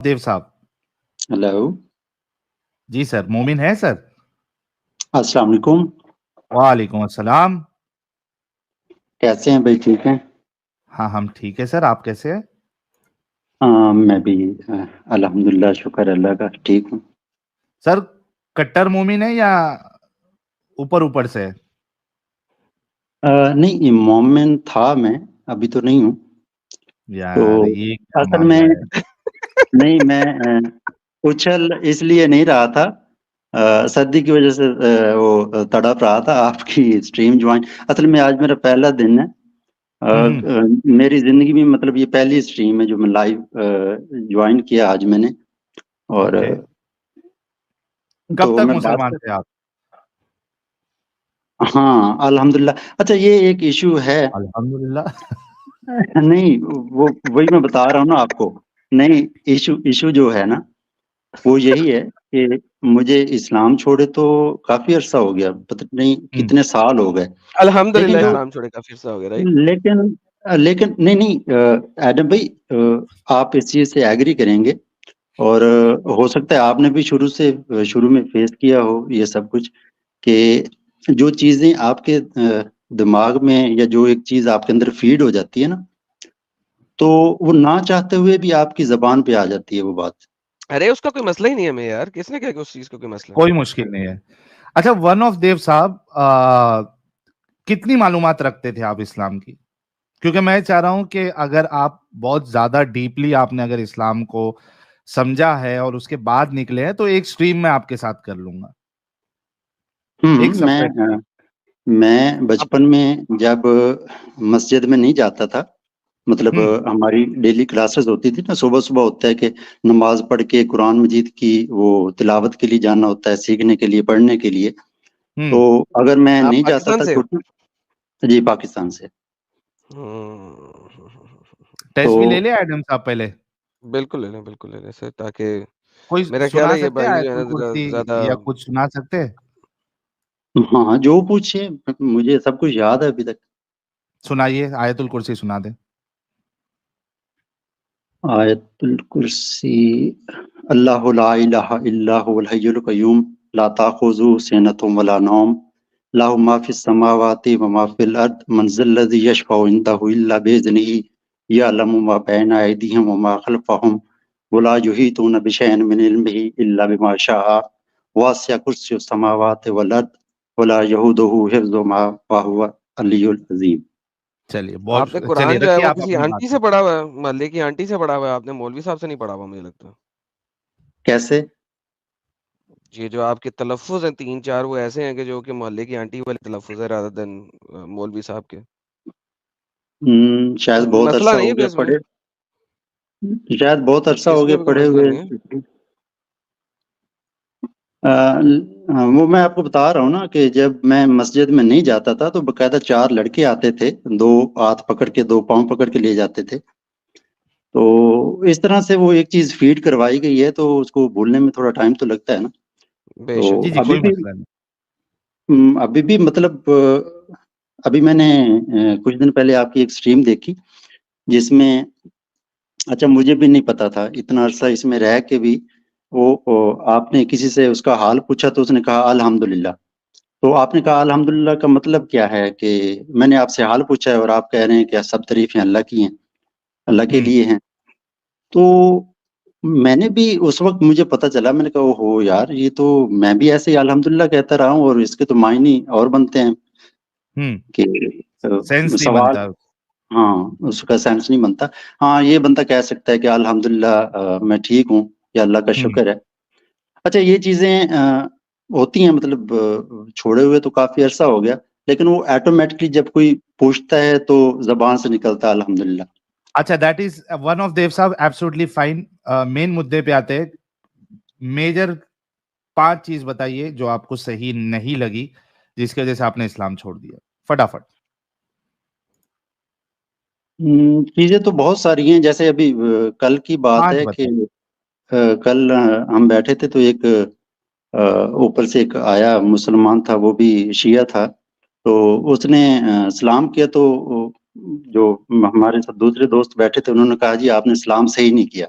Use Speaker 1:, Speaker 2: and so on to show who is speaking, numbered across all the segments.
Speaker 1: دیو صاحب
Speaker 2: ہلو،
Speaker 1: جی سر، مومن ہے سر؟
Speaker 2: السلام علیکم.
Speaker 1: وعلیکم السلام.
Speaker 2: کیسے ہیں بھائی؟ ٹھیک ہیں؟
Speaker 1: ہاں ہم ٹھیک ہے سر، آپ کیسے ہیں؟
Speaker 2: میں بھی الحمدللہ، شکر اللہ کا ٹھیک ہوں.
Speaker 1: سر کٹر مومن ہے یا اوپر اوپر سے؟
Speaker 2: نہیں، مومن تھا میں، ابھی تو نہیں ہوں. تو
Speaker 1: یار یہ کیا
Speaker 2: اصل میں
Speaker 1: معاملہ ہے؟
Speaker 2: نہیں، میں اچھل اس لیے نہیں رہا تھا، سردی کی وجہ سے وہ تڑپ رہا تھا آپ کی اسٹریم جوائن. اصل میں آج میرا پہلا دن ہے. میری زندگی میں مطلب یہ پہلی اسٹریم ہے جو میں لائیو جوائن کیا آج میں نے. اور
Speaker 1: اوکے.
Speaker 2: تو
Speaker 1: کب تک
Speaker 2: میں بات
Speaker 1: مسلمان تھے آپ؟
Speaker 2: ہاں الحمدللہ. اچھا، یہ ایک ایشو ہے.
Speaker 1: الحمدللہ.
Speaker 2: نہیں، وہی میں بتا رہا ہوں نا آپ کو. نہیں، ایشو جو ہے نا وہ یہی ہے کہ مجھے اسلام چھوڑے تو کافی عرصہ ہو گیا، پتہ نہیں کتنے سال ہو گئے.
Speaker 3: الحمدللہ
Speaker 2: لیکن جو
Speaker 3: اسلام چھوڑے کافی عرصہ ہو گیا، رائٹ؟
Speaker 2: لیکن نہیں ایڈم بھائی، آپ اس چیز سے ایگری کریں گے، اور ہو سکتا ہے آپ نے بھی شروع میں فیس کیا ہو یہ سب کچھ، کہ جو چیزیں آپ کے دماغ میں یا جو ایک چیز آپ کے اندر فیڈ ہو جاتی ہے نا، تو وہ نہ چاہتے ہوئے بھی آپ کی زبان پہ آ جاتی ہے وہ بات.
Speaker 3: ارے اس کا کوئی مسئلہ ہی نہیں ہے ہمیں یار، کس نے کہا کہ اس چیز کا کوئی مسئلہ
Speaker 1: کوئی مشکل نہیں ہے. اچھا ون آف دیو صاحب، کتنی معلومات رکھتے تھے آپ اسلام کی؟ کیونکہ میں چاہ رہا ہوں کہ اگر آپ بہت زیادہ ڈیپلی آپ نے اگر اسلام کو سمجھا ہے اور اس کے بعد نکلے ہیں تو ایک سٹریم میں آپ کے ساتھ کر لوں گا، ایک سپریٹ.
Speaker 2: میں بچپن میں جب مسجد میں نہیں جاتا تھا، مطلب ہماری ڈیلی کلاسز ہوتی تھی نا، صبح صبح ہوتا ہے کہ نماز پڑھ کے قرآن مجید کی وہ تلاوت کے لیے جانا ہوتا ہے، سیکھنے کے لیے، پڑھنے کے لیے. تو اگر میں
Speaker 3: آپ
Speaker 2: نہیں جاتا
Speaker 3: پاکستان
Speaker 2: تھا
Speaker 3: سے؟
Speaker 2: جی پاکستان سے.
Speaker 1: ٹیسٹ بھی لے لیا ایڈم صاحب پہلے؟
Speaker 3: بالکل لے لیں سر، تاکہ
Speaker 1: کوئی
Speaker 3: میرا خیال
Speaker 1: سنا
Speaker 3: ہے یہ
Speaker 1: سکتے
Speaker 3: بھائی
Speaker 1: آیت
Speaker 3: جو ہے نا
Speaker 1: الکرسی
Speaker 3: زیادہ
Speaker 1: یا کچھ سنا سکتے؟
Speaker 2: ہاں، جو پوچھے، مجھے سب کچھ یاد ہے ابھی تک.
Speaker 1: سنائیے، آیت الکرسی سنا دیں.
Speaker 2: آیت الکرسی. اللہ لا الہ الا هو الحی القیوم لا تاخذہ سنۃ ولا نوم له ما فی السماوات وما فی الارض من ذا الذی یشفع عنده الا باذنہ یعلم ما بین ایدیہم وما خلفہم ولا یحیطون بشیء من علمہ الا بما شاء وسع کرسی السماوات والارض ولا یؤودہ حفظہما وہو العلی العظیم.
Speaker 1: چلیے
Speaker 3: آپ نے
Speaker 1: بہت، چلیے
Speaker 3: قرآن جو ہے
Speaker 1: رکھیے
Speaker 3: وہ
Speaker 1: آپ
Speaker 3: کسی
Speaker 1: اپنی
Speaker 3: آنٹی
Speaker 1: بات
Speaker 3: سے
Speaker 1: میں.
Speaker 3: پڑھا ہوا ہے، محلے کی آنٹی سے پڑھا ہوا ہے، آپ نے مولوی صاحب سے نہیں پڑھا ہوا مجھے لگتا ہے.
Speaker 2: کیسے؟
Speaker 3: یہ جو آپ کے تلفظ ہیں 3-4 وہ ایسے ہیں کہ جو کہ محلے کی آنٹی والے تلفظ ہے رادر دین مولوی صاحب کے.
Speaker 2: شاید
Speaker 3: کوئی
Speaker 2: بہت
Speaker 3: مسئلہ
Speaker 2: عرصہ
Speaker 3: نہیں ہے
Speaker 2: ہو
Speaker 3: پھر
Speaker 2: گیا
Speaker 3: اس میں،
Speaker 2: پڑھے، شاید بہت عرصہ
Speaker 3: اس
Speaker 2: ہو گیا
Speaker 3: میں بھی کوئی
Speaker 2: پڑھے
Speaker 3: مسئلہ
Speaker 2: ہوئے.
Speaker 3: نہیں ہے.
Speaker 2: وہ میں آپ کو بتا رہا ہوں نا کہ جب میں مسجد میں نہیں جاتا تھا تو باقاعدہ 4 لڑکے آتے تھے، 2 ہاتھ پکڑ کے 2 پاؤں پکڑ کے لے جاتے تھے. تو اس طرح سے وہ ایک چیز فیڈ کروائی گئی ہے، تو اس کو بھولنے میں تھوڑا ٹائم تو لگتا ہے نا.
Speaker 3: بے
Speaker 2: تو
Speaker 3: شک
Speaker 1: جی جی کوئی مسئلہ نہیں.
Speaker 2: ابھی بھی مطلب ابھی میں نے کچھ دن پہلے آپ کی ایک سٹریم دیکھی جس میں، اچھا مجھے بھی نہیں پتا تھا اتنا عرصہ اس میں رہ کے بھی، وہ آپ نے کسی سے اس کا حال پوچھا تو اس نے کہا الحمدللہ. تو آپ نے کہا الحمدللہ کا مطلب کیا ہے؟ کہ میں نے آپ سے حال پوچھا ہے اور آپ کہہ رہے ہیں کہ سب تعریفیں اللہ کی ہیں، اللہ کے لیے ہیں. تو میں نے بھی اس وقت مجھے پتہ چلا، میں نے کہا اوہو یار، یہ تو میں بھی ایسے ہی الحمدللہ کہتا رہا ہوں اور اس کے تو معنی اور بنتے ہیں کہ
Speaker 1: سینس نہیں
Speaker 2: سوال،
Speaker 1: بنتا.
Speaker 2: ہاں اس کا سینس نہیں بنتا. ہاں یہ بندہ کہہ سکتا ہے کہ الحمدللہ میں ٹھیک ہوں یا اللہ کا شکر ہے. اچھا یہ چیزیں ہوتی ہیں، مطلب چھوڑے ہوئے تو کافی عرصہ ہو گیا، لیکن وہ ایٹومیٹکلی جب کوئی پوچھتا ہے تو زبان سے نکلتا ہے الحمدللہ.
Speaker 1: اچھا that is one of Dev صاحب ایبسولوٹلی فائن. مین مدے پہ آتے ہیں. میجر 5 چیز بتائیے جو آپ کو صحیح نہیں لگی جس کی وجہ سے آپ نے اسلام چھوڑ دیا، فٹافٹ.
Speaker 2: چیزیں تو بہت ساری ہیں، جیسے ابھی کل کی بات
Speaker 1: 5
Speaker 2: ہے کہ
Speaker 1: بتائیے.
Speaker 2: کل ہم بیٹھے تھے تو ایک اوپر سے ایک آیا مسلمان تھا، وہ بھی شیعہ تھا. تو اس نے سلام کیا تو جو ہمارے ساتھ دوسرے دوست بیٹھے تھے انہوں نے کہا جی آپ نے سلام صحیح نہیں کیا.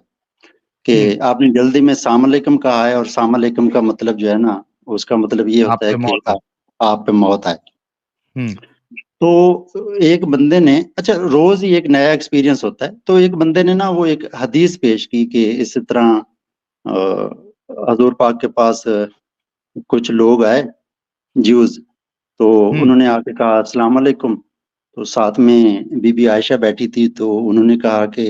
Speaker 2: کہ آپ نے جلدی میں السلام علیکم کہا ہے، اور السلام علیکم کا مطلب جو ہے نا اس کا مطلب یہ ہوتا ہے کہ آپ پہ موت آئے. تو ایک بندے نے، اچھا روز ہی ایک نیا ایکسپیرینس ہوتا ہے، تو ایک بندے نے نا وہ ایک حدیث پیش کی کہ اس طرح حضور پاک کے پاس کچھ لوگ آئے جیوز، تو انہوں نے آ کے کہا السلام علیکم. تو ساتھ میں بی بی عائشہ بیٹھی تھی، تو انہوں نے کہا کہ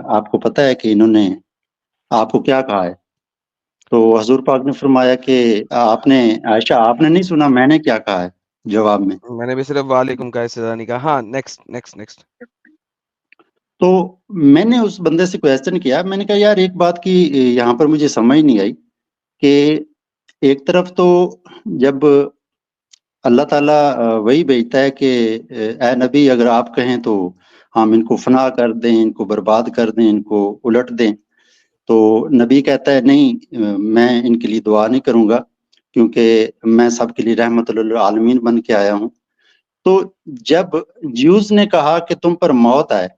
Speaker 2: آپ کو پتہ ہے کہ انہوں نے آپ کو کیا کہا ہے؟ تو حضور پاک نے فرمایا کہ آپ نے عائشہ آپ نے نہیں سنا میں نے کیا کہا ہے جواب میں؟
Speaker 3: میں نے بھی صرف وعلیکم کا استدعا نہیں کہا. ہاں نیکسٹ.
Speaker 2: تو میں نے اس بندے سے کویسچن کیا، میں نے کہا یار ایک بات کی یہاں پر مجھے سمجھ نہیں آئی کہ ایک طرف تو جب اللہ تعالیٰ وہی بھیجتا ہے کہ اے نبی اگر آپ کہیں تو ہم ان کو فنا کر دیں، ان کو برباد کر دیں، ان کو الٹ دیں، تو نبی کہتا ہے نہیں میں ان کے لیے دعا نہیں کروں گا کیونکہ میں سب کے لیے رحمت للعالمین بن کے آیا ہوں. تو جب جیوز نے کہا کہ تم پر موت آئے،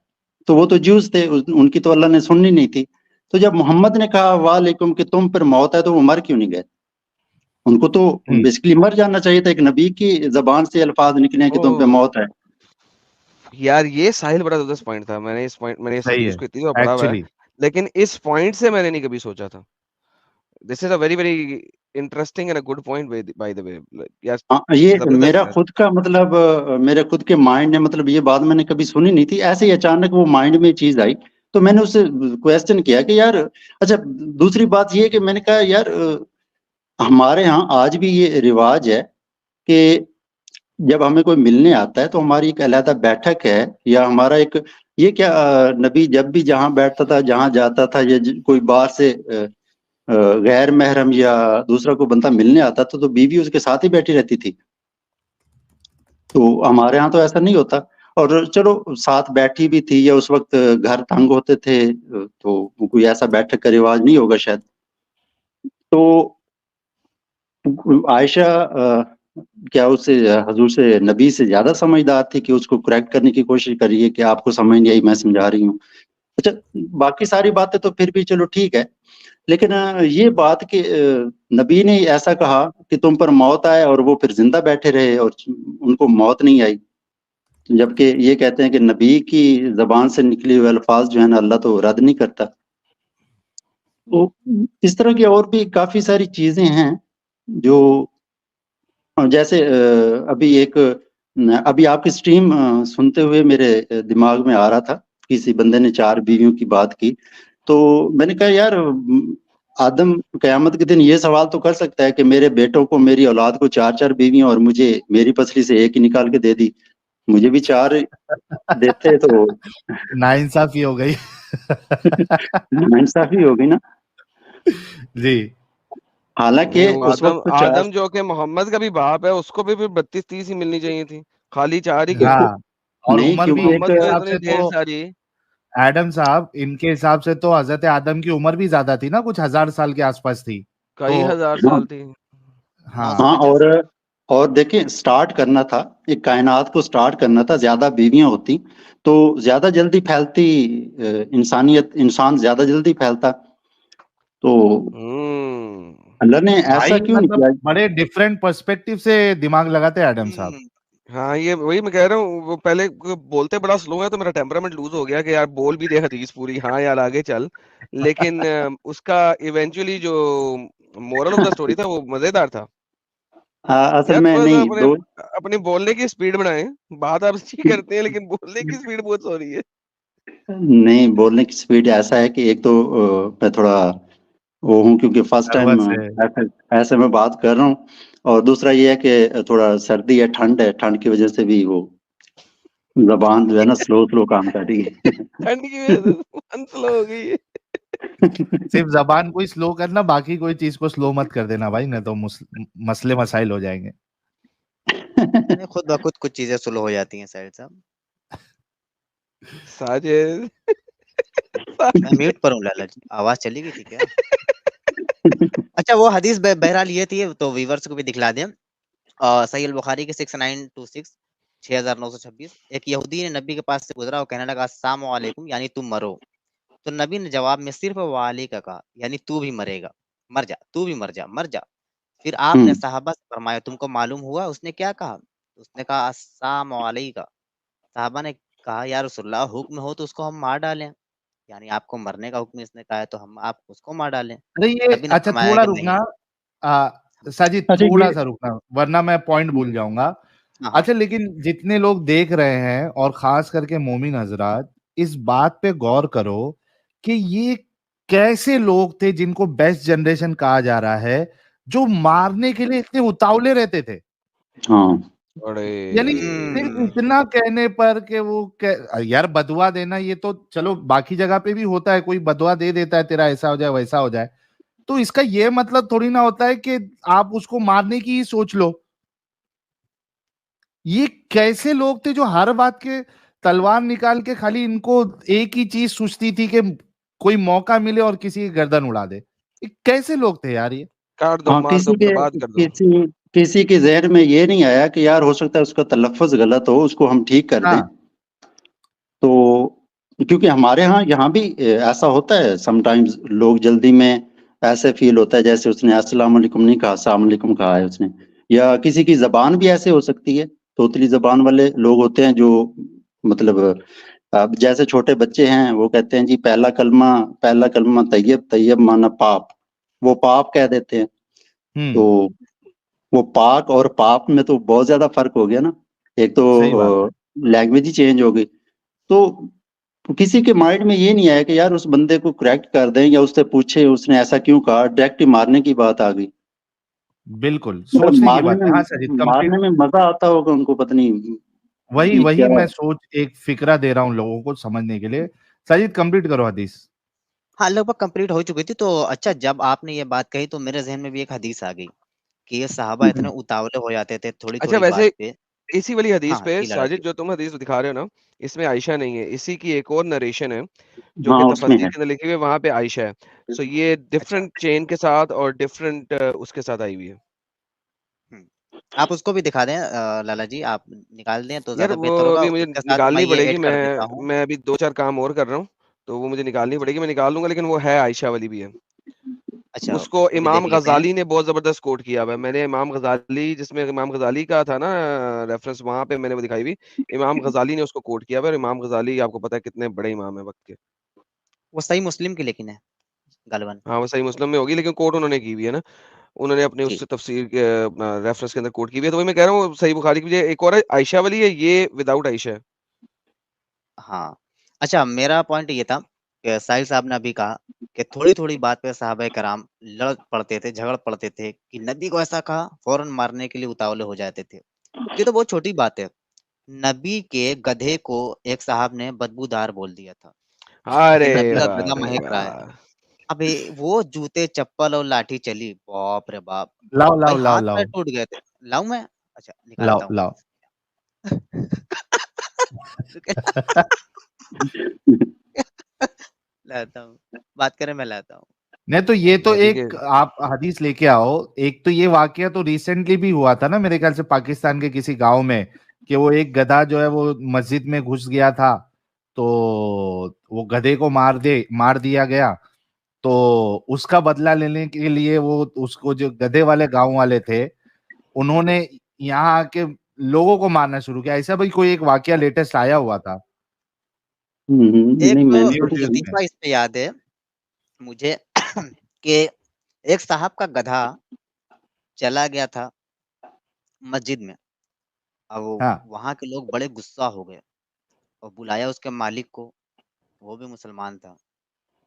Speaker 2: تو وہ تو جیوز تھے، ان کی تو اللہ نے سننی نہیں تھی. تو جب محمد نے کہا وعلیکم کہ تم پر موت آئے، تو وہ مر کیوں نہیں گئے؟ ان کو تو بیسیکلی مر جانا چاہیے تھا. ایک نبی کی زبان سے الفاظ نکلے کہ تم پہ موت ہے.
Speaker 3: یار یہ ساحل بڑا زبردست پوائنٹ تھا. میں نے اس حدیث کو اتنی دفعہ پڑھا ہوا ہے، لیکن اس پوائنٹ سے میں نے نہیں کبھی سوچا تھا. This is a very very interesting and a good point by the way.
Speaker 2: یہ میرا خود کا مطلب میرے خود کے مائنڈ نے مطلب یہ بات میں نے کبھی سنی نہیں تھی، ایسے ہی اچانک وہ مائنڈ میں چیز آئی. تو میں نے اس سے کویسچن کیا کہ یار اچھا دوسری بات یہ کہ میں نے کہا یار ہمارے ہاں آج بھی یہ رواج ہے کہ جب ہمیں کوئی ملنے آتا ہے تو ہماری ایک علیحدہ بیٹھک ہے، یا ہمارا ایک یہ کیا نبی جب بھی جہاں بیٹھتا تھا جہاں جاتا تھا، یا کوئی باہر سے غیر محرم یا دوسرا کوئی بندہ ملنے آتا تھا تو بیوی اس کے ساتھ ہی بیٹھی رہتی تھی. تو ہمارے ہاں تو ایسا نہیں ہوتا. اور چلو ساتھ بیٹھی بھی تھی، یا اس وقت گھر تنگ ہوتے تھے تو کوئی ایسا بیٹھک کا رواج نہیں ہوگا شاید. تو عائشہ کیا اس سے حضور سے نبی سے زیادہ سمجھدار تھی کہ اس کو کریکٹ کرنے کی کوشش کر رہی ہے کہ آپ کو سمجھ نہیں آئی میں سمجھا رہی ہوں. اچھا باقی ساری باتیں تو پھر بھی چلو ٹھیک ہے، لیکن یہ بات کہ نبی نے ایسا کہا کہ تم پر موت آئے اور وہ پھر زندہ بیٹھے رہے اور ان کو موت نہیں آئی، جبکہ یہ کہتے ہیں کہ نبی کی زبان سے نکلی ہوئے الفاظ جو ہے نا اللہ تو رد نہیں کرتا. تو اس طرح کی اور بھی کافی ساری چیزیں ہیں جو جیسے ابھی آپ کی سٹریم سنتے ہوئے میرے دماغ میں آ رہا تھا، کسی بندے نے 4 بیویوں کی بات کی، تو میں نے کہا یار آدم قیامت کے دن یہ سوال تو کر سکتا ہے کہ میرے بیٹوں کو میری اولاد کو 4 بیویاں اور مجھے میری پسلی سے ایک ہی نکال کے دے دی، مجھے بھی 4 دیتے تو
Speaker 1: ناانصافی ہو گئی.
Speaker 2: ناانصافی ہو گئی نا.
Speaker 1: جی
Speaker 2: حالانکہ اس وقت
Speaker 3: آدم جو کہ محمد کا بھی باپ ہے اس کو بھی 32-30 ہی ملنی چاہیے تھی، خالی 4 ہی کیوں؟
Speaker 1: اور
Speaker 2: نہیں
Speaker 1: عمر بھی
Speaker 3: محمد کو اتنی ڈھیر ساری.
Speaker 1: ایڈم صاحب ان کے حساب سے تو حضرت آدم کی عمر بھی زیادہ تھی نا، کچھ 1000 سال کے آس پاس تھی،
Speaker 3: کئی ہزار سال تھی.
Speaker 2: ہاں اور دیکھیں سٹارٹ کرنا تھا، ایک کائنات کو سٹارٹ کرنا تھا، زیادہ بیویاں ہوتی تو زیادہ جلدی پھیلتی انسان زیادہ جلدی پھیلتا. تو اللہ نے ایسا کیوں نہیں کیا؟
Speaker 1: بڑے ڈیفرنٹ پرسپیکٹیو سے دماغ لگاتے ایڈم صاحب.
Speaker 3: ہاں یہ وہی میں کہہ رہا ہوں، وہ پہلے بولتے بڑا سلو ہے تو میرا ٹیمپرامنٹ لوز ہو گیا کہ یار بول بھی دے حدیث پوری، ہاں یار آگے چل، لیکن اس کا ایونچولی جو مورل آف دا سٹوری تھا وہ مزیدار تھا.
Speaker 2: اصل میں نہیں
Speaker 3: اپنی بولنے کی سپیڈ بنائیں، بات آپ اچھی کرتے ہیں لیکن بولنے کی سپیڈ بہت سو رہی ہے.
Speaker 2: نہیں بولنے کی سپیڈ ایسا ہے کہ ایک تو میں تھوڑا وہ ہوں کیونکہ فرسٹ ٹائم ایسے میں بات کر رہا ہوں، اور دوسرا یہ ہے کہ تھوڑا سردی ہے، ٹھنڈ کی وجہ سے بھی وہ زبان جو ہے نا سلو کام کر رہی ہے.
Speaker 3: ٹھنڈ کی وجہ سے سلو ہو گئی ہے.
Speaker 1: صرف زبان کو ہی سلو کرنا، باقی کوئی چیز کو سلو مت کر دینا بھائی، نہ تو مسئلے مسائل ہو جائیں گے.
Speaker 4: خود بخود کچھ چیزیں سلو ہو جاتی ہیں ساحل صاحب.
Speaker 3: ساجد
Speaker 4: میں میوٹ پر ہوں لالا جی، آواز چلی گئی تھی کیا؟ اچھا وہ حدیث بہرحال یہ تھی تو ویورز کو بھی دکھلا دیں. صحیح البخاری کے 6926 6926 ایک یہودی نے نبی کے پاس سے گزرا اور کہنے لگا السلام علیکم یعنی تم مرو. تو نبی نے جواب میں صرف والی کا کہا، یعنی تو بھی مرے گا، مر جا، تو بھی مر جا، مر جا۔ پھر آپ نے صحابہ سے فرمایا تم کو معلوم ہوا اس نے کیا کہا؟ اس نے کہا السلام علیکم۔ صحابہ نے کہا یا رسول اللہ حکم ہو تو اس کو ہم مار ڈالیں، یعنی آپ کو مرنے کا حکم اس نے کہا ہے تو ہم آپ اس کو مار ڈالیں۔
Speaker 1: ارے یہ
Speaker 4: نبی نے
Speaker 1: اچھا
Speaker 4: فرمایا
Speaker 1: تھوڑا
Speaker 4: کہ
Speaker 1: رکنا
Speaker 4: نہیں۔
Speaker 1: ساجد،
Speaker 2: اچھا
Speaker 1: تھوڑا
Speaker 2: یہ
Speaker 1: سا رکنا ورنہ میں پوائنٹ بھول جاؤں گا.
Speaker 4: ہاں ہاں
Speaker 1: اچھا لیکن جتنے لوگ دیکھ رہے ہیں اور خاص کر کے مومن حضرات اس بات پہ غور کرو کہ یہ کیسے لوگ تھے جن کو بیسٹ جنریشن کہا جا رہا ہے جو مارنے کے لیے اتنے اتاولے رہتے تھے.
Speaker 2: ہاں
Speaker 1: یعنی صرف اتنا کہنے پر کہ وہ یار بدوا دینا یہ تو چلو باقی جگہ پہ بھی ہوتا ہے, کوئی بدوا دے دیتا ہے تیرا ایسا ہو جائے ویسا ہو جائے, تو اس کا یہ مطلب تھوڑی نہ ہوتا ہے کہ آپ اس کو مارنے کی ہی سوچ لو. یہ کیسے لوگ تھے جو ہر بات کے تلوار نکال کے خالی ان کو ایک ہی چیز سوچتی تھی کہ کوئی موقع ملے اور کسی کی گردن اڑا دے. یہ کیسے لوگ تھے یار یہ؟
Speaker 3: کاٹ دو,
Speaker 2: ہاں
Speaker 3: مار دو, برباد کر دو.
Speaker 2: کسی کے ذہن میں یہ نہیں آیا کہ یار ہو سکتا ہے اس کا تلفظ غلط ہو, اس کو ہم ٹھیک کر دیں. تو کیونکہ ہمارے ہاں یہاں بھی ایسا ہوتا ہے سم ٹائمز, لوگ جلدی میں ایسے فیل ہوتا ہے جیسے اس نے السلام علیکم نہیں کہا, السلام علیکم کہا ہے اس نے. یا کسی کی زبان بھی ایسے ہو سکتی ہے, توتلی زبان والے لوگ ہوتے ہیں جو مطلب اب جیسے چھوٹے بچے ہیں وہ کہتے ہیں جی پہلا کلمہ طیب, طیب مانا پاپ, وہ پاپ کہہ دیتے ہیں. تو وہ پاک اور پاپ میں تو بہت زیادہ فرق ہو گیا نا, ایک تو لینگویج ہی چینج ہو گئی. تو کسی کے مائنڈ میں یہ نہیں آیا کہ یار اس بندے کو کریکٹ کر دیں یا اس سے پوچھے اس نے ایسا کیوں کہا, ڈائریکٹ مارنے کی بات آ گئی.
Speaker 1: بالکل سوچنے کی بات ہے. ہاں ساجد
Speaker 2: مارنے میں مزہ آتا ہوگا ان کو, پتہ نہیں.
Speaker 1: وہی میں سوچ ایک فکرہ دے رہا ہوں لوگوں کو سمجھنے کے لیے. ساجد کمپلیٹ کرو حدیث.
Speaker 4: ہاں لگ بھگ کمپلیٹ ہو چکی تھی. تو اچھا جب آپ نے یہ بات کہی تو میرے ذہن میں بھی ایک حدیث آ گئی کہ یہ صحابہ اتنے اتاولے ہو جاتے تھے تھوڑی
Speaker 3: اچھا
Speaker 4: تھوڑی
Speaker 3: ویسے
Speaker 4: بات پہ.
Speaker 3: اسی والی حدیث
Speaker 4: ہاں
Speaker 3: پہ
Speaker 4: جی لالا جی.
Speaker 3: ساجد جو تم حدیث دکھا رہے ہو نا, اس میں عائشہ نہیں ہے, اسی کی ایک اور نریشن ہے جو
Speaker 2: ہاں
Speaker 3: کہ
Speaker 2: اس میں
Speaker 3: تفاسیر
Speaker 2: ہے.
Speaker 3: کے اندر لکھی ہوئی ہے, وہاں پہ عائشہ ہے. سو یہ ڈفرنٹ چین کے ساتھ اور ڈفرنٹ اس کے ساتھ آئی ہوئی ہے.
Speaker 4: آپ اس کو بھی دکھا دیں لالا جی, آپ نکال دیں تو
Speaker 3: یار
Speaker 4: زیادہ
Speaker 3: وہ
Speaker 4: بہتر ہوگا.
Speaker 3: ابھی مجھے
Speaker 4: اس کے ساتھ میں
Speaker 3: نکالنی
Speaker 4: یہ
Speaker 3: پڑے گی,
Speaker 4: ایڈ کر دیتا ہوں.
Speaker 3: میں ابھی 2-4 کام اور کر رہا ہوں تو وہ مجھے نکالنی پڑے گی, میں نکال لوں گا, لیکن وہ ہے عائشہ والی بھی ہے.
Speaker 4: اچھا
Speaker 3: اس کو
Speaker 4: بھی
Speaker 3: امام
Speaker 4: دیکھ لیتے ہیں.
Speaker 3: غزالی نے بہت زبردست کوٹ کیا ہوا ہے. میں نے امام غزالی, جس میں امام غزالی کا تھا نا ریفرنس, وہاں پہ میں نے وہ دکھائی ہوئی. امام غزالی نے اس کو کوٹ کیا ہوا ہے, اور امام غزالی آپ کو پتا ہے کتنے بڑے امام ہیں وقت کے.
Speaker 4: وہ صحیح مسلم کی لیکن ہے غالباً.
Speaker 3: ہاں وہ صحیح مسلم میں ہوگی, لیکن کوٹ انہوں نے کی ہوئی ہے نا, انہوں نے اپنے
Speaker 4: جی
Speaker 3: اس سے تفسیر کے ریفرنس کے اندر کوٹ کی ہوئی ہے. تو وہی میں کہہ رہا ہوں صحیح بخاری کی ایک اور عائشہ والی ہے, یہ وداؤٹ عائشہ ہے.
Speaker 4: ہاں اچھا میرا پوائنٹ یہ تھا کہ ساحل صاحب نے ابھی کہا کہ تھوڑی تھوڑی بات پہ صحابہ کرام لڑ پڑتے تھے, جھگڑ پڑتے تھے کہ نبی کو ایسا کہا, فوراً مارنے کے لیے اتاولے ہو جاتے تھے. یہ تو بہت چھوٹی بات ہے. نبی کے گدھے کو ایک صاحب نے بدبودار بول دیا تھا کہ
Speaker 3: ارے
Speaker 4: نبی کا
Speaker 3: واہ
Speaker 4: گدھا
Speaker 3: رے
Speaker 4: مہک رہا ہے.
Speaker 3: واہ.
Speaker 4: ابھی وہ جوتے چپل اور لاٹھی چلی, باپ رے باپ
Speaker 1: لاؤ
Speaker 4: بھائی,
Speaker 1: لاؤ لاؤ
Speaker 4: ہاتھ
Speaker 1: لاؤ
Speaker 4: پیر ٹوٹ گئے تھے. لاؤں میں؟ اچھا
Speaker 1: لاؤ
Speaker 4: نکالتا ہوں.
Speaker 1: لاؤ.
Speaker 4: لاتا ہوں, بات کریں میں لاتا ہوں.
Speaker 1: نہیں تو یہ تو
Speaker 3: نبی کے
Speaker 1: ایک آپ حدیث لے کے آؤ. ایک تو یہ واقعہ تو ریسنٹلی بھی ہوا تھا نا میرے خیال سے پاکستان کے کسی گاؤں میں, کہ وہ ایک گدھا جو ہے وہ مسجد میں گھس گیا تھا, تو وہ گدھے کو مار دیا گیا. تو اس کا بدلہ لینے کے لیے وہ اس کو جو گدھے والے گاؤں والے تھے انہوں نے یہاں آ کے لوگوں کو مارنا شروع کیا. ایسا بھائی کوئی ایک واقعہ لیٹسٹ آیا ہوا تھا
Speaker 4: ایک
Speaker 2: نہیں میں نے
Speaker 1: نیوز میں.
Speaker 4: لطیفہ اس پہ یاد ہے مجھے کہ ایک صاحب کا گدھا چلا گیا تھا مسجد میں. اب
Speaker 1: ہاں
Speaker 4: وہاں کے لوگ بڑے غصہ ہو گئے اور بلایا اس کے مالک کو, وہ بھی مسلمان تھا.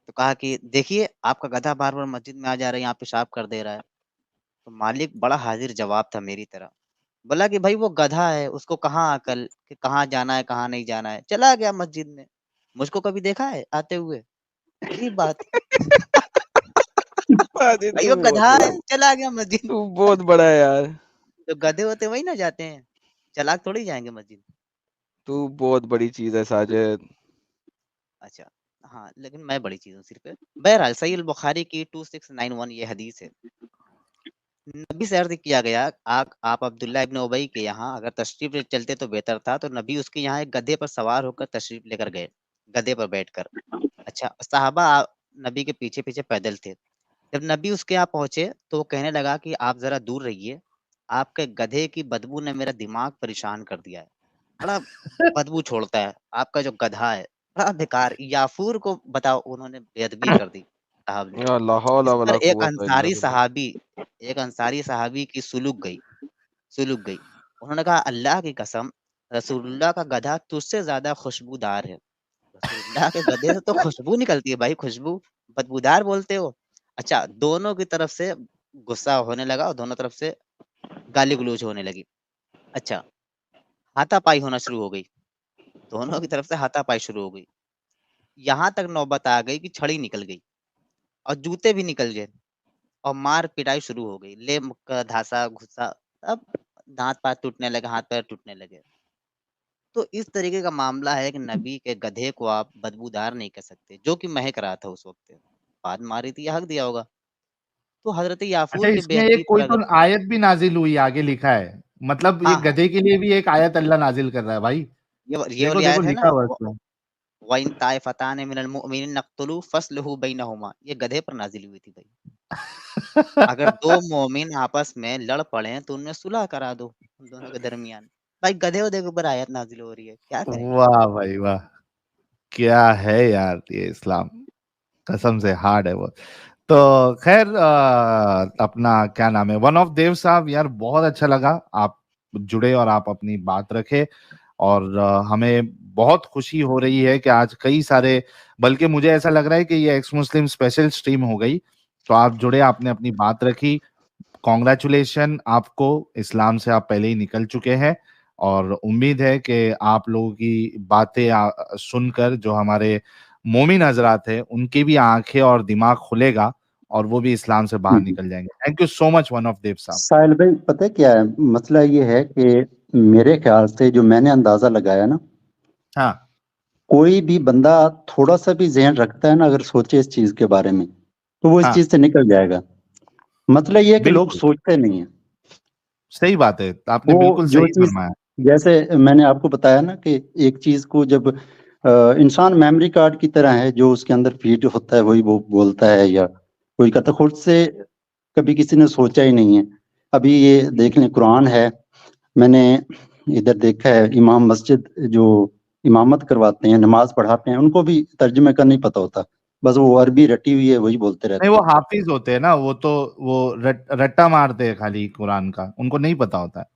Speaker 4: تو کہا کہ دیکھیے آپ کا گدھا بار بار مسجد میں آ جا رہا ہے, یہاں پیشاب کر دے رہا ہے. تو مالک بڑا حاضر جواب تھا میری طرح, بولا کہ بھائی وہ گدھا ہے, اس کو کہاں عقل کہ کہاں جانا ہے کہاں نہیں جانا ہے, چلا گیا مسجد میں. مجھ کو کبھی دیکھا ہے آتے ہوئے؟ عجیب بات. بھائی وہ گدھا ہے, چلا گیا مسجد.
Speaker 3: تو بہت بڑا ہے یار,
Speaker 4: تو گدھے ہوتے وہی نہ جاتے ہیں, چلاک تھوڑی جائیں گے مسجد.
Speaker 3: تو بہت بڑی چیز ہے ساجد.
Speaker 4: اچھا ہاں, لیکن میں بڑی چیز ہوں صرف. بہرحال صحیح البخاری کی 2691 یہ حدیث ہے. نبی سے عرض کیا گیا آپ عبداللہ ابن ابی کے یہاں اگر تشریف لے چلتے تو بہتر تھا. تو نبی اس کے یہاں ایک گدھے پر سوار ہو کر تشریف لے کر گئے, گدھے پر بیٹھ کر. اچھا صحابہ نبی کے پیچھے پیچھے پیدل تھے. جب نبی اس کے یہاں پہنچے تو وہ کہنے لگا کہ آپ ذرا دور رہیے، آپ کے گدھے کی بدبو نے میرا دماغ پریشان کر دیا ہے، بڑا بدبو چھوڑتا ہے آپ کا جو گدھا ہے، بڑا بیکار. یافور کو بتاؤ انہوں نے بے ادبی کر دی صاحب نے.
Speaker 3: یا لا حول
Speaker 4: اس پر
Speaker 3: ولا قوت الا باللہ.
Speaker 4: ایک انصاری صحابی کی سلوک گئی. انہوں نے کہا اللہ کی قسم رسول اللہ کا گدھا تجھ سے زیادہ خوشبودار ہے. رسول اللہ کے گدھے سے تو خوشبو نکلتی ہے بھائی، خوشبو، بدبودار بولتے ہو. اچھا دونوں کی طرف سے غصہ ہونے لگا اور دونوں طرف سے گالی گلوچ ہونے لگی. اچھا ہاتھا پائی ہونا شروع ہو گئی، دونوں کی طرف سے ہاتھا پائی شروع ہو گئی. یہاں تک نوبت آ گئی کہ چھڑی نکل گئی اور جوتے بھی نکل گئے اور مار پٹائی شروع ہو گئی. لے مکہ دھاسا گھسا، اب دانت پار ٹوٹنے لگے، ہاتھ پیر ٹوٹنے لگے. تو اس طریقے کا معاملہ ہے کہ نبی کے گدھے کو آپ بدبودار نہیں کہہ سکتے، جو کہ مہک رہا تھا اس وقت. بات ماری تھی یا حق دیا ہوگا. تو حضرت
Speaker 1: اچھا
Speaker 4: یافور کے بے
Speaker 1: اس میں
Speaker 4: ادبی
Speaker 1: ایک
Speaker 4: پر
Speaker 1: کوئی تو
Speaker 4: اگر
Speaker 1: آیت بھی نازل ہوئی، آگے لکھا ہے، مطلب یہ
Speaker 4: ہاں ہاں
Speaker 1: گدھے کے لیے بھی ایک آیت اللہ نازل کر رہا ہے بھائی.
Speaker 4: یہ
Speaker 1: دیکھو
Speaker 4: والی
Speaker 1: دیکھو
Speaker 4: آیت ہے نا،
Speaker 1: لکھا ہوا ہے اس میں.
Speaker 4: وَإِن طَائِفَتَانِ مِنَ الْمُؤْمِنِينَ اقْتَتَلُوا فَاصْلِحُوا بَيْنَهُمَا. یہ گدھے پر نازل ہوئی تھی بھائی. اگر دو مومن آپس میں لڑ پڑے تو ان میں صلح کرا دو ان دونوں کے درمیان. بھائی گدھے ودھے کے اوپر آیت نازل ہو رہی ہے، کیا کریں گے.
Speaker 1: واہ بھائی واہ، کیا ہے یار یہ اسلام، قسم سے ہارڈ ہے وہ. تو خیر اپنا کیا نام ہے، ون آف دیو صاحب، یار بہت اچھا لگا آپ جڑے اور آپ اپنی بات رکھے. اور ہمیں بہت خوشی ہو رہی ہے کہ آج کئی سارے، بلکہ مجھے ایسا لگ رہا ہے کہ یہ ایکس مسلم اسپیشل اسٹریم ہو گئی. تو آپ جڑے، آپ نے اپنی بات رکھی. کانگریچولیشن آپ کو، اسلام سے آپ پہلے ہی نکل چکے ہیں. اور امید ہے کہ آپ لوگوں کی باتیں سن کر جو ہمارے مومن حضرات ہیں ان کی بھی آنکھیں اور دماغ کھلے گا اور وہ بھی اسلام سے باہر نکل جائیں گے. Thank you so much one of Dev صاحب.
Speaker 2: ساحل بھائی پتہ کیا ہے مسئلہ، یہ ہے کہ میرے خیال سے جو میں نے اندازہ لگایا نا،
Speaker 1: ہاں
Speaker 2: کوئی بھی بندہ تھوڑا سا بھی ذہن رکھتا ہے نا، اگر سوچے اس چیز کے بارے میں تو وہ اس
Speaker 1: ہاں
Speaker 2: چیز سے نکل جائے گا. مسئلہ یہ ہے کہ لوگ
Speaker 1: بالکل
Speaker 2: سوچتے نہیں ہیں.
Speaker 1: صحیح بات ہے، آپ نے
Speaker 2: وہ
Speaker 1: بالکل
Speaker 2: جو
Speaker 1: صحیح
Speaker 2: چیز،
Speaker 1: فرمایا.
Speaker 2: جیسے میں نے آپ کو بتایا نا کہ ایک چیز کو جب انسان میموری کارڈ کی طرح ہے، جو اس کے اندر فیڈ ہوتا ہے وہی وہ بولتا ہے یا کوئی کہتا. خود سے کبھی کسی نے سوچا ہی نہیں ہے. ابھی یہ دیکھ لیں قرآن ہے، میں نے ادھر دیکھا ہے امام مسجد جو امامت کرواتے ہیں، نماز پڑھاتے ہیں، ان کو بھی ترجمے کا نہیں پتہ ہوتا، بس وہ عربی رٹی ہوئی ہے وہی بولتے
Speaker 1: نہیں
Speaker 2: رہتے
Speaker 1: وہ
Speaker 2: ہیں.
Speaker 1: حافظ ہوتے ہیں نا، وہ تو وہ رٹا مارتے ہیں خالی قرآن کا، ان کو نہیں پتا ہوتا ہے.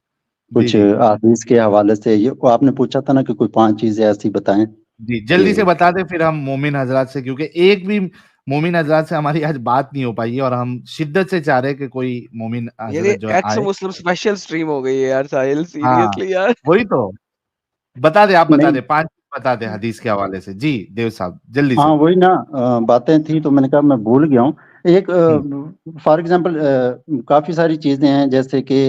Speaker 1: جی
Speaker 2: کچھ
Speaker 1: جی
Speaker 2: حدیث کے حوالے سے یہ آپ نے پوچھا تھا نا کہ کوئی 5 چیزیں ایسی بتائیں
Speaker 1: جی،
Speaker 2: کہ
Speaker 1: جلدی سے بتا دیں پھر ہم مومن حضرات سے، کیونکہ ایک بھی مومن حضرات سے ہماری آج بات نہیں ہو پائی ہے اور ہم شدت سے چاہ رہے کہ کوئی مومن
Speaker 3: یار یہ
Speaker 1: حضرت جو
Speaker 3: ایکس
Speaker 1: آئے.
Speaker 3: مسلم اسپیشل اسٹریم ہو گئی ہے یار ساحل،
Speaker 1: ہاں
Speaker 3: سیریسلی یار.
Speaker 1: وہی تو، بتا دیں آپ، بتا
Speaker 2: نہیں.
Speaker 1: دیں 5 بتا دیں حدیث کے حوالے سے. جی دیو صاحب جلدی سے.
Speaker 2: ہاں وہی نا، باتیں تھیں تو میں نے کہا میں بھول گیا ہوں. ایک فار ایگزامپل کافی ساری چیزیں ہیں، جیسے کہ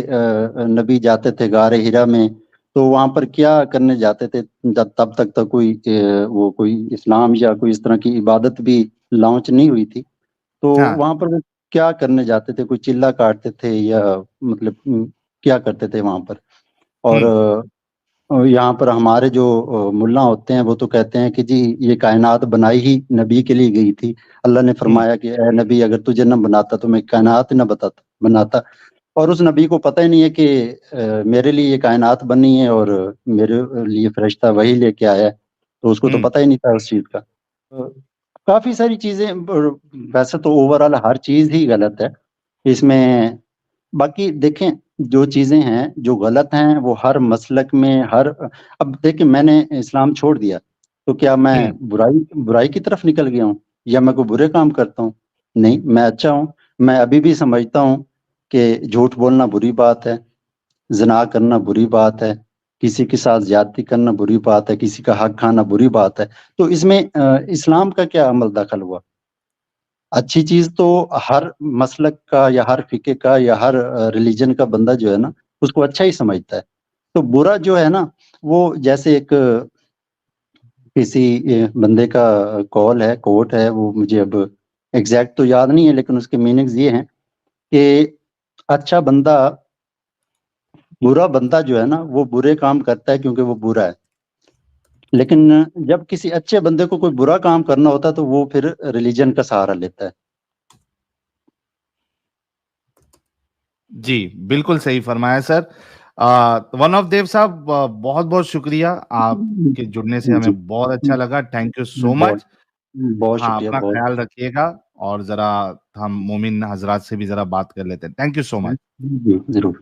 Speaker 2: نبی جاتے تھے غار ہرا میں، تو وہاں پر کیا کرنے جاتے تھے جب تب تک تو کوئی وہ کوئی اسلام یا کوئی اس طرح کی عبادت بھی لانچ نہیں ہوئی تھی. تو
Speaker 1: ہاں
Speaker 2: وہاں پر وہ کیا کرنے جاتے تھے، کوئی چلا کاٹتے تھے یا مطلب کیا کرتے تھے وہاں پر. اور یہاں پر ہمارے جو ملا ہوتے ہیں وہ تو کہتے ہیں کہ جی یہ کائنات بنائی ہی نبی کے لیے گئی تھی. اللہ نے فرمایا کہ اے نبی اگر تجھے نہ بناتا تو میں کائنات نہ بناتا. اور اس نبی کو پتہ ہی نہیں ہے کہ میرے لیے یہ کائنات بنی ہے اور میرے لیے فرشتہ وہی لے کے آیا ہے، تو اس کو تو پتہ ہی نہیں تھا اس چیز کا. کافی ساری چیزیں، ویسے تو اوور آل ہر چیز ہی غلط ہے اس میں. باقی دیکھیں جو چیزیں ہیں جو غلط ہیں وہ ہر مسلک میں، اب دیکھیں میں نے اسلام چھوڑ دیا تو کیا میں برائی کی طرف نکل گیا ہوں یا میں کوئی برے کام کرتا ہوں؟ نہیں، میں اچھا ہوں. میں ابھی بھی سمجھتا ہوں کہ جھوٹ بولنا بری بات ہے، زنا کرنا بری بات ہے، کسی کے ساتھ زیادتی کرنا بری بات ہے، کسی کا حق کھانا بری بات ہے. تو اس میں اسلام کا کیا عمل دخل ہوا؟ اچھی چیز تو ہر مسلک کا یا ہر فقہ کا یا ہر ریلیجن کا بندہ جو ہے نا اس کو اچھا ہی سمجھتا ہے. تو برا جو ہے نا وہ جیسے ایک کسی بندے کا کال ہے، کوٹ ہے، وہ مجھے اب ایگزیکٹ تو یاد نہیں ہے لیکن اس کے میننگز یہ ہیں کہ اچھا بندہ، برا بندہ جو ہے نا وہ برے کام کرتا ہے کیونکہ وہ برا ہے، لیکن جب کسی اچھے بندے کو کوئی برا کام کرنا ہوتا ہے تو وہ پھر ریلیجن کا سہارا لیتا ہے.
Speaker 1: جی بالکل صحیح فرمایا سر. ون آف دیو صاحب بہت بہت شکریہ, آپ کے جڑنے سے ہمیں بہت اچھا لگا. تھینک یو سو مچ.
Speaker 2: بہت
Speaker 1: ہاں
Speaker 2: شکریہ.
Speaker 1: اپنا
Speaker 2: بہت
Speaker 1: خیال رکھیے گا, اور ذرا ہم مومن حضرات سے بھی ذرا بات کر لیتے ہیں. تھینک یو سو مچ.
Speaker 2: جی ضرور.